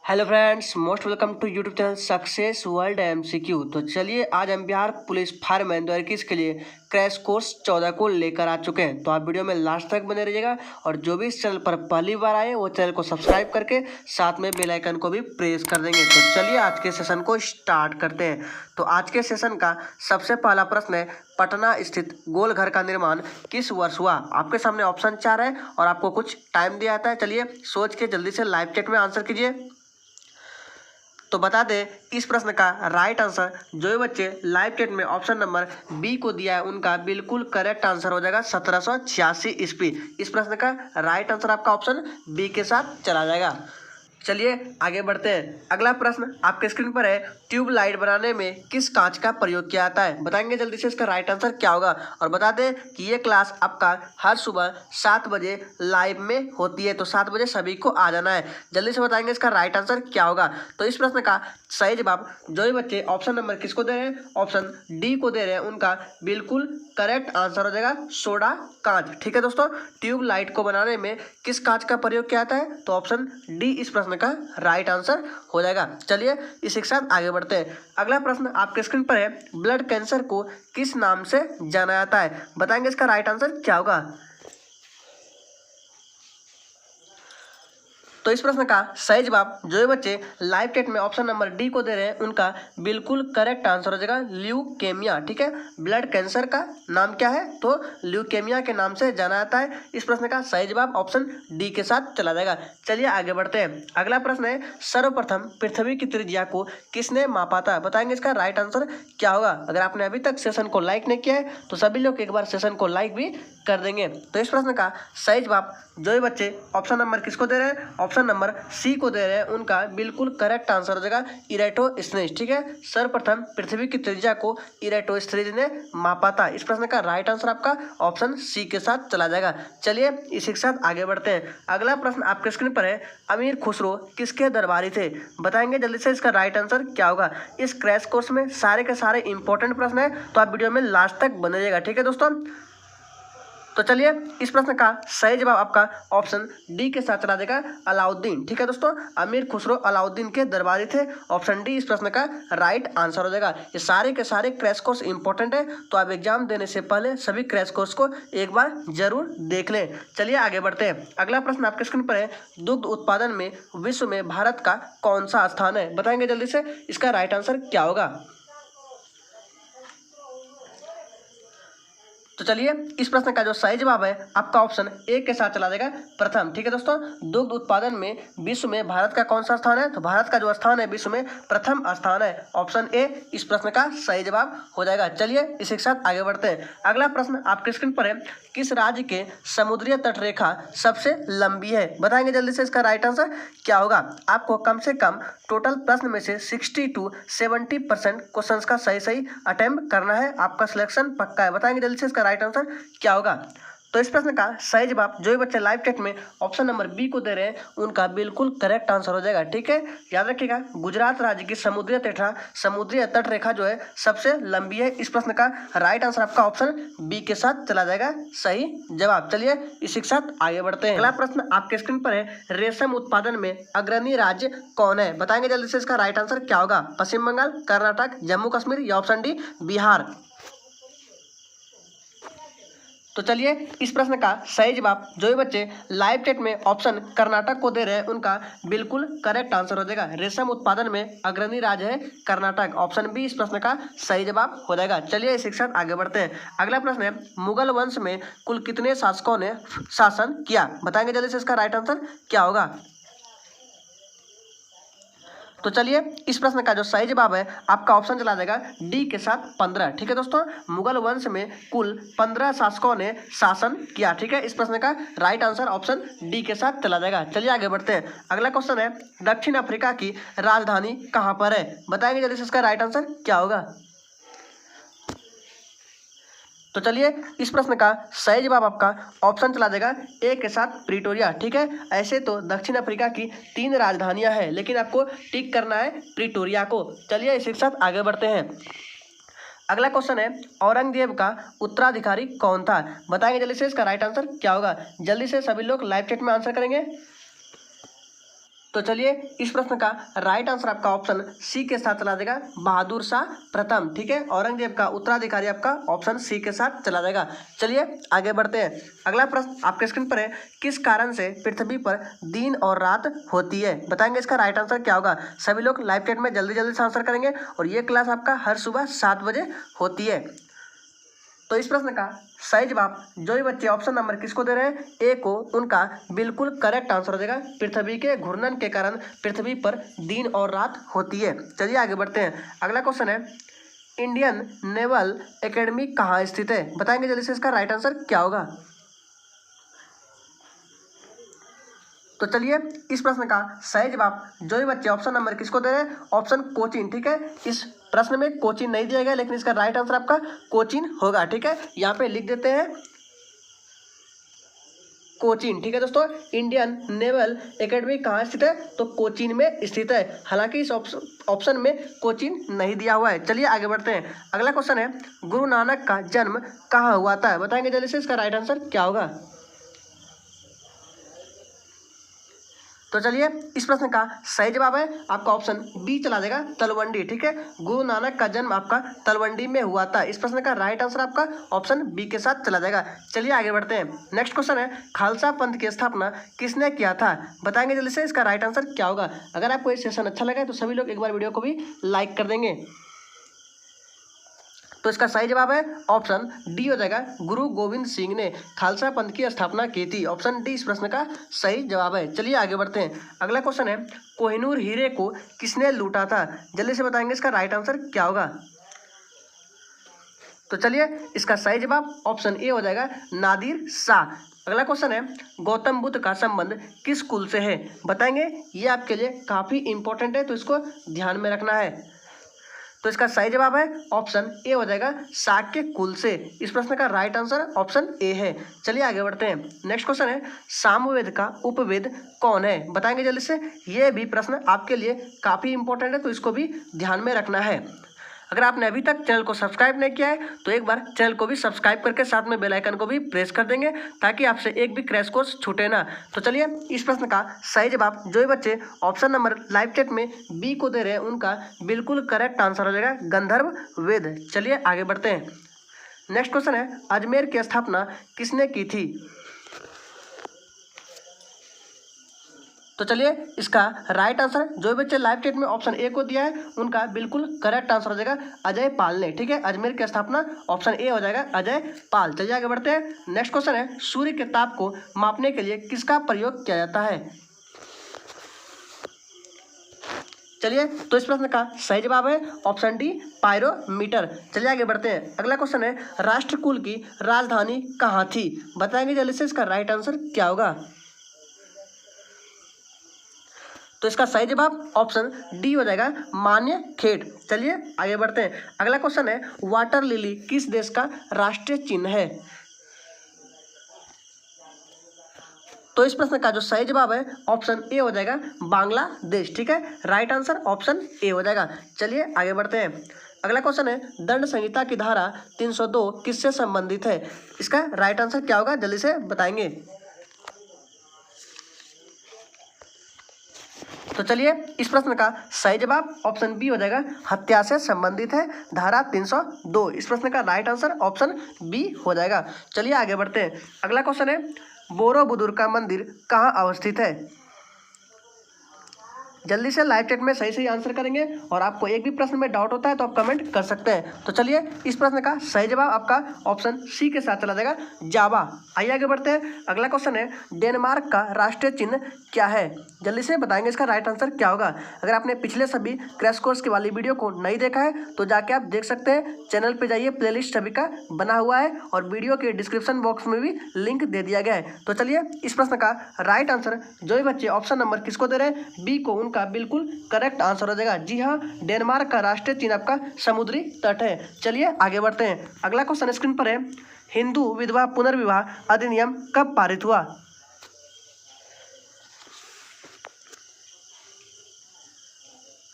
Hello friends, most welcome to YouTube channel success world MCQ. तो चलिए आज हम बिहार पुलिस फायरमैन 2021 के लिए क्रैश कोर्स 14 को लेकर आ चुके हैं। तो आप वीडियो में लास्ट तक बने रहिएगा और जो भी इस चैनल पर पहली बार आए वो चैनल को सब्सक्राइब करके साथ में बेल आइकन को भी प्रेस कर देंगे। तो चलिए आज के सेशन को स्टार्ट करते हैं। तो आज के सेशन का सबसे पहला प्रश्न है, पटना स्थित गोल घर का निर्माण किस वर्ष हुआ? आपके सामने ऑप्शन 4 है और आपको कुछ टाइम दिया जाता है। चलिए सोच के जल्दी से लाइव चैट में आंसर कीजिए। तो बता दें इस प्रश्न का राइट आंसर जो भी बच्चे लाइव चैट में ऑप्शन नंबर बी को दिया है उनका बिल्कुल करेक्ट आंसर हो जाएगा 1786 ईस्वी। इस प्रश्न का राइट आंसर आपका ऑप्शन बी के साथ चला जाएगा। चलिए आगे बढ़ते हैं। अगला प्रश्न आपके स्क्रीन पर है, ट्यूबलाइट बनाने में किस कांच का प्रयोग किया जाता है? बताएंगे जल्दी से इसका राइट आंसर क्या होगा। और बता दें कि ये क्लास आपका हर सुबह 7 बजे लाइव में होती है, तो 7 बजे सभी को आ जाना है। जल्दी से बताएंगे इसका राइट आंसर क्या होगा। तो इस प्रश्न का सही जवाब जो भी बच्चे ऑप्शन नंबर किसको दे रहे हैं, ऑप्शन डी को दे रहे हैं, उनका बिल्कुल करेक्ट आंसर हो जाएगा सोडा कांच। ठीक है दोस्तों, ट्यूबलाइट को बनाने में किस कांच का प्रयोग किया जाता है? तो ऑप्शन डी इस प्रश्न का राइट आंसर हो जाएगा। चलिए इसी के साथ आगे बढ़ते हैं। अगला प्रश्न आपके स्क्रीन पर है, ब्लड कैंसर को किस नाम से जाना जाता है? बताएंगे इसका राइट आंसर क्या होगा। तो इस प्रश्न का सही जवाब जो भी बच्चे लाइव चैट में ऑप्शन नंबर डी को दे रहे हैं उनका बिल्कुल करेक्ट आंसर हो जाएगा ल्यूकेमिया। ठीक है, ब्लड कैंसर का नाम क्या है? तो ल्यूकेमिया के नाम से जाना जाता है। इस प्रश्न का सही जवाब ऑप्शन डी के साथ चला जाएगा। चलिए आगे बढ़ते हैं। अगला प्रश्न है, सर्वप्रथम पृथ्वी की त्रिज्या को किसने मापा था? बताएंगे इसका राइट आंसर क्या होगा। अगर आपने अभी तक सेशन को लाइक नहीं किया है तो सभी लोग एक बार सेशन को लाइक भी कर देंगे। तो इस प्रश्न का सही जवाब जो भी बच्चे ऑप्शन नंबर किसको दे रहे हैं, ऑप्शन नंबर सी को दे रहे हैं, उनका बिल्कुल करेक्ट आंसर हो जाएगा इरेटोस्थनीज। ठीक है, सर्वप्रथम पृथ्वी की त्रिज्या को इरेटोस्थनीज ने मापा था। इस प्रश्न का राइट आंसर आपका ऑप्शन सी के साथ चला जाएगा। चलिए इसी के साथ आगे बढ़ते हैं। अगला प्रश्न आपके स्क्रीन पर है, अमीर खुसरो किसके दरबारी थे? बताएंगे जल्दी से इसका राइट आंसर क्या होगा। इस क्रैश कोर्स में सारे के सारे इंपॉर्टेंट प्रश्न है, तो आप वीडियो में लास्ट तक बने रहिएगा। ठीक है दोस्तों, तो चलिए इस प्रश्न का सही जवाब आपका ऑप्शन डी के साथ चला देगा अलाउद्दीन। ठीक है दोस्तों, अमीर खुसरो अलाउद्दीन के दरबारी थे। ऑप्शन डी इस प्रश्न का राइट आंसर हो जाएगा। ये सारे के सारे क्रैश कोर्स इंपॉर्टेंट है, तो आप एग्जाम देने से पहले सभी क्रैश कोर्स को एक बार जरूर देख लें। चलिए आगे बढ़ते हैं। अगला प्रश्न आपके स्क्रीन पर है, दुग्ध उत्पादन में विश्व में भारत का कौन सा स्थान है? बताएंगे जल्दी से इसका राइट आंसर क्या होगा। तो चलिए इस प्रश्न का जो सही जवाब है आपका ऑप्शन ए के साथ चला जाएगा प्रथम। ठीक है दोस्तों, दुग्ध उत्पादन में विश्व में भारत का कौन सा स्थान है? तो भारत का जो स्थान है विश्व में प्रथम स्थान है। ऑप्शन ए इस प्रश्न का सही जवाब हो जाएगा। चलिए इसी के साथ आगे बढ़ते हैं। अगला प्रश्न आपके स्क्रीन पर है, किस राज्य के समुद्रीय तट रेखा सबसे लंबी है? बताएंगे जल्दी से इसका राइट आंसर क्या होगा। आपको कम से कम टोटल प्रश्न में से 60 to 70% क्वेश्चंस का सही अटेम्प्ट करना है। आपका सिलेक्शन पक्का है। बताएंगे जल्दी से इसका राइट आंसर क्या होगा। तो इस प्रश्न का सही जवाब जो भी बच्चे लाइव चैट में ऑप्शन नंबर बी को दे रहे हैं उनका बिल्कुल करेक्ट आंसर हो जाएगा। ठीक है, याद रखिएगा गुजरात राज्य की समुद्रीय तट रेखा जो है सबसे लंबी है। इस प्रश्न का राइट आंसर आपका ऑप्शन बी के साथ चला जाएगा सही जवाब। चलिए इसी के साथ आगे बढ़ते हैं। अगला प्रश्न आपके स्क्रीन पर है, रेशम उत्पादन में अग्रणी राज्य कौन है? बताएंगे जल्दी से इसका राइट आंसर क्या होगा। पश्चिम बंगाल, कर्नाटक, जम्मू कश्मीर या ऑप्शन डी बिहार। तो चलिए इस प्रश्न का सही जवाब जो भी बच्चे लाइव चैट में ऑप्शन कर्नाटक को दे रहे हैं उनका बिल्कुल करेक्ट आंसर हो जाएगा। रेशम उत्पादन में अग्रणी राज्य है कर्नाटक। ऑप्शन बी इस प्रश्न का सही जवाब हो जाएगा। चलिए इसी के साथ आगे बढ़ते हैं। अगला प्रश्न है, मुगल वंश में कुल कितने शासकों ने शासन किया? बताएंगे जल्दी से इसका राइट आंसर क्या होगा। तो चलिए इस प्रश्न का जो सही जवाब है आपका ऑप्शन चला जाएगा डी के साथ 15। ठीक है दोस्तों, मुगल वंश में कुल 15 शासकों ने शासन किया। ठीक है, इस प्रश्न का राइट आंसर ऑप्शन डी के साथ चला जाएगा। चलिए आगे बढ़ते हैं। अगला क्वेश्चन है, दक्षिण अफ्रीका की राजधानी कहाँ पर है? बताएंगे जल्दी से इसका राइट आंसर क्या होगा। तो चलिए इस प्रश्न का सही जवाब आपका ऑप्शन चला जाएगा ए के साथ प्रिटोरिया। ठीक है, ऐसे तो दक्षिण अफ्रीका की 3 राजधानियां हैं लेकिन आपको टिक करना है प्रिटोरिया को। चलिए इसी के साथ आगे बढ़ते हैं। अगला क्वेश्चन है, औरंगजेब का उत्तराधिकारी कौन था? बताएंगे जल्दी से इसका राइट आंसर क्या होगा। जल्दी से सभी लोग लाइव चैट में आंसर करेंगे। तो चलिए इस प्रश्न का राइट आंसर आपका ऑप्शन सी के साथ चला जाएगा, बहादुर शाह प्रथम। ठीक है, औरंगजेब का उत्तराधिकारी आपका ऑप्शन सी के साथ चला जाएगा। चलिए आगे बढ़ते हैं। अगला प्रश्न आपके स्क्रीन पर है, किस कारण से पृथ्वी पर दिन और रात होती है? बताएंगे इसका राइट आंसर क्या होगा। सभी लोग लाइव चैट में जल्दी जल्दी से आंसर करेंगे और ये क्लास आपका हर सुबह 7 बजे होती है। तो इस प्रश्न का सही जवाब जो भी बच्चे ऑप्शन नंबर किसको दे रहे हैं, ए को, उनका बिल्कुल करेक्ट आंसर हो जाएगा। पृथ्वी के घूर्णन के कारण पृथ्वी पर दिन और रात होती है। चलिए आगे बढ़ते हैं। अगला क्वेश्चन है, इंडियन नेवल एकेडमी कहाँ स्थित है? बताएंगे जल्दी से इसका राइट आंसर क्या होगा। तो चलिए इस प्रश्न का सही जवाब जो भी बच्चे ऑप्शन नंबर किसको दे रहे हैं, ऑप्शन कोचीन। ठीक है, इस प्रश्न में कोचीन नहीं दिया गया, लेकिन इसका राइट आंसर आपका कोचीन होगा। ठीक है, यहाँ पे लिख देते हैं कोचीन। ठीक है दोस्तों, इंडियन नेवल एकेडमी कहाँ स्थित है? तो कोचीन में स्थित है। हालांकि इस ऑप्शन में कोचीन नहीं दिया हुआ है। चलिए आगे बढ़ते हैं। अगला क्वेश्चन है, गुरु नानक का जन्म कहाँ हुआ था? बताएंगे जल्दी से इसका राइट आंसर क्या होगा। तो चलिए इस प्रश्न का सही जवाब है आपका ऑप्शन बी चला जाएगा, तलवंडी। ठीक है, गुरु नानक का जन्म आपका तलवंडी में हुआ था। इस प्रश्न का राइट आंसर आपका ऑप्शन बी के साथ चला जाएगा। चलिए आगे बढ़ते हैं। नेक्स्ट क्वेश्चन है, खालसा पंथ की स्थापना किसने किया था? बताएंगे जल्दी से इसका राइट आंसर क्या होगा। अगर आपको ये सेशन अच्छा लगा तो सभी लोग एक बार वीडियो को भी लाइक कर देंगे। तो इसका सही जवाब है ऑप्शन डी हो जाएगा, गुरु गोविंद सिंह ने खालसा पंथ की स्थापना की थी। ऑप्शन डी इस प्रश्न का सही जवाब है। चलिए आगे बढ़ते हैं। अगला क्वेश्चन है, कोहिनूर हीरे को किसने लूटा था? जल्दी से बताएंगे इसका राइट आंसर क्या होगा। तो चलिए इसका सही जवाब ऑप्शन ए हो जाएगा, नादिर शाह। अगला क्वेश्चन है, गौतम बुद्ध का संबंध किस कुल से है? बताएंगे, ये आपके लिए काफी इंपॉर्टेंट है, तो इसको ध्यान में रखना है। तो इसका सही जवाब है ऑप्शन ए हो जाएगा, शाक्य कुल से। इस प्रश्न का राइट आंसर ऑप्शन ए है। चलिए आगे बढ़ते हैं। नेक्स्ट क्वेश्चन है, सामवेद का उपवेद कौन है? बताएंगे जल्दी से। ये भी प्रश्न आपके लिए काफी इंपॉर्टेंट है, तो इसको भी ध्यान में रखना है। अगर आपने अभी तक चैनल को सब्सक्राइब नहीं किया है तो एक बार चैनल को भी सब्सक्राइब करके साथ में बेल आइकन को भी प्रेस कर देंगे, ताकि आपसे एक भी क्रैश कोर्स छूटे ना। तो चलिए इस प्रश्न का सही जवाब जो भी बच्चे ऑप्शन नंबर लाइव चैट में बी को दे रहे हैं, उनका बिल्कुल करेक्ट आंसर हो जाएगा, गंधर्व वेद। चलिए आगे बढ़ते हैं। नेक्स्ट क्वेश्चन है, अजमेर की स्थापना किसने की थी? तो चलिए इसका राइट आंसर जो बच्चे लाइव चैट में ऑप्शन ए को दिया है, उनका बिल्कुल करेक्ट आंसर हो जाएगा, अजय पाल ने। ठीक है, अजमेर की स्थापना ऑप्शन ए हो जाएगा, अजय पाल। चलिए आगे बढ़ते हैं। नेक्स्ट क्वेश्चन है, सूर्य के ताप को मापने के लिए किसका प्रयोग किया जाता है? चलिए तो इस प्रश्न का सही जवाब है ऑप्शन डी, पायरोमीटर। चलिए आगे बढ़ते हैं। अगला क्वेश्चन है, राष्ट्रकूल की राजधानी कहाँ थी? बताएंगे जल्दी से इसका राइट आंसर क्या होगा। तो इसका सही जवाब ऑप्शन डी हो जाएगा, मान्य खेड़। चलिए आगे बढ़ते हैं। अगला क्वेश्चन है, वाटर लिली किस देश का राष्ट्रीय चिन्ह है? तो इस प्रश्न का जो सही जवाब है ऑप्शन ए हो जाएगा, बांग्लादेश। ठीक है, राइट आंसर ऑप्शन ए हो जाएगा। चलिए आगे बढ़ते हैं। अगला क्वेश्चन है, दंड संहिता की धारा 302 किससे संबंधित है? इसका राइट आंसर क्या होगा, जल्दी से बताएंगे। तो चलिए इस प्रश्न का सही जवाब ऑप्शन बी हो जाएगा, हत्या से संबंधित है धारा 302। इस प्रश्न का राइट आंसर ऑप्शन बी हो जाएगा। चलिए आगे बढ़ते हैं। अगला क्वेश्चन है, बोरोबुदुर का मंदिर कहाँ अवस्थित है? जल्दी से लाइव चैट में सही सही आंसर करेंगे, और आपको एक भी प्रश्न में डाउट होता है तो आप कमेंट कर सकते हैं। तो चलिए इस प्रश्न का सही जवाब आपका ऑप्शन सी के साथ चला जाएगा, जावा। आइए आगे बढ़ते हैं। अगला क्वेश्चन है, डेनमार्क का राष्ट्रीय चिन्ह क्या है? जल्दी से बताएंगे इसका राइट आंसर क्या होगा। अगर आपने पिछले सभी क्रैश कोर्स की वाली वीडियो को नहीं देखा है तो जाके आप देख सकते हैं, चैनल पर जाइए, प्लेलिस्ट सभी का बना हुआ है और वीडियो के डिस्क्रिप्शन बॉक्स में भी लिंक दे दिया गया है। तो चलिए इस प्रश्न का राइट आंसर जो भी बच्चे ऑप्शन नंबर किसको दे रहे हैं, बी को, उनका बिल्कुल करेक्ट आंसर हो जाएगा। जी हाँ, डेनमार्क का राष्ट्रीय चिन्ह आपका समुद्री तट है। चलिए आगे बढ़ते हैं। अगला क्वेश्चन स्क्रीन पर है, हिंदू विधवा पुनर्विवाह अधिनियम कब पारित हुआ?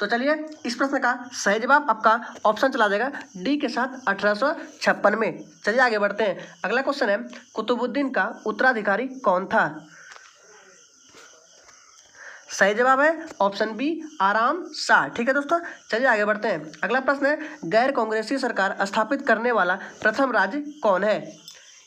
तो चलिए इस प्रश्न का सही जवाब आपका ऑप्शन चला जाएगा डी के साथ 1856 में। चलिए आगे बढ़ते हैं। अगला क्वेश्चन है, कुतुबुद्दीन का उत्तराधिकारी कौन था? सही जवाब है ऑप्शन बी आराम शाह। ठीक है दोस्तों, चलिए आगे बढ़ते हैं। अगला प्रश्न है, गैर कांग्रेसी सरकार स्थापित करने वाला प्रथम राज्य कौन है?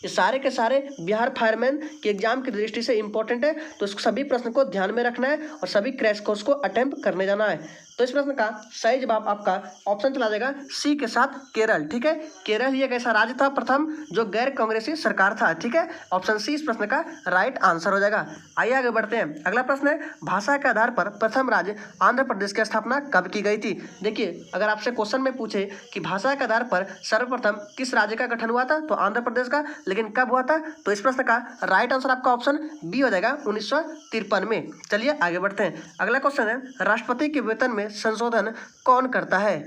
ये सारे के सारे बिहार फायरमैन के एग्जाम की दृष्टि से इंपॉर्टेंट है, तो इस सभी प्रश्न को ध्यान में रखना है और सभी क्रैश कोर्स को अटेम्प्ट करने जाना है। तो इस प्रश्न का सही जवाब आपका ऑप्शन चला जाएगा सी के साथ केरल। ठीक है, केरल ही एक ऐसा राज्य था प्रथम जो गैर कांग्रेसी सरकार था। ठीक है, ऑप्शन सी इस प्रश्न का राइट आंसर हो जाएगा। आइए आगे बढ़ते हैं। अगला प्रश्न है, भाषा के आधार पर प्रथम राज्य आंध्र प्रदेश की स्थापना कब की गई थी? देखिए, अगर आपसे क्वेश्चन में पूछे कि भाषा के आधार पर सर्वप्रथम किस राज्य का गठन हुआ था, तो आंध्र प्रदेश का, लेकिन कब हुआ था? तो इस प्रश्न का राइट आंसर आपका ऑप्शन बी हो जाएगा 1953 में। चलिए आगे बढ़ते हैं। अगला क्वेश्चन है, राष्ट्रपति के वेतन में संशोधन कौन करता है?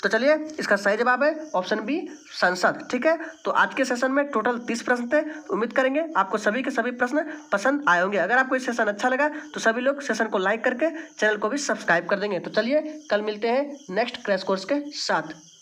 तो चलिए, इसका सही जवाब है ऑप्शन बी संसद। ठीक है, तो आज के सेशन में टोटल 30 प्रश्न थे। उम्मीद करेंगे आपको सभी के सभी प्रश्न पसंद आए होंगे। अगर आपको ये सेशन अच्छा लगा तो सभी लोग सेशन को लाइक करके चैनल को भी सब्सक्राइब कर देंगे। तो चलिए, कल मिलते हैं नेक्स्ट क्रैश कोर्स के साथ।